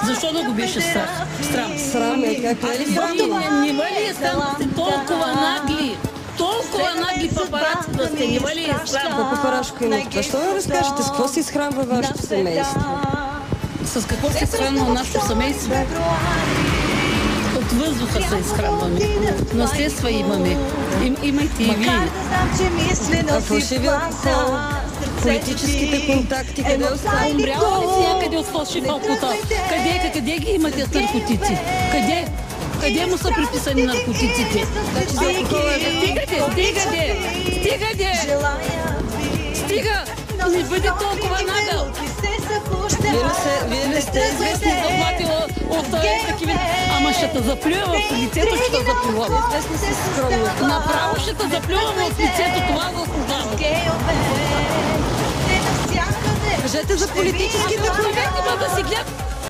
Защо да го беше страх? Срам. Срам е, как е ли срам? Не вали срам да сте толкова нагли. Толкова нагли папараци да сте, не вали срам. Какво папарашко има? Защо не разкажете? С какво се изхранва вашето семейство? С какво се изхранва нашето семейство? От въздуха се изхранваме. Наследства имаме. Имайте и вие. А фалшиви алкохол? Политическите контакти, къде остават? Умряла ли си някъде от фалшив алкохол? Къде ги имате с наркотици? Къде му са приписани наркотиците? Стига! Не бъде толкова нагъл! Вие не сте известни Заплатила от такива... Ама ще те заплюя в лицето, ще те заплювам. Известни си скромни. Направо ще те заплювам в лицето, това заслужава. Кажете за политическите контакти. Да си гледам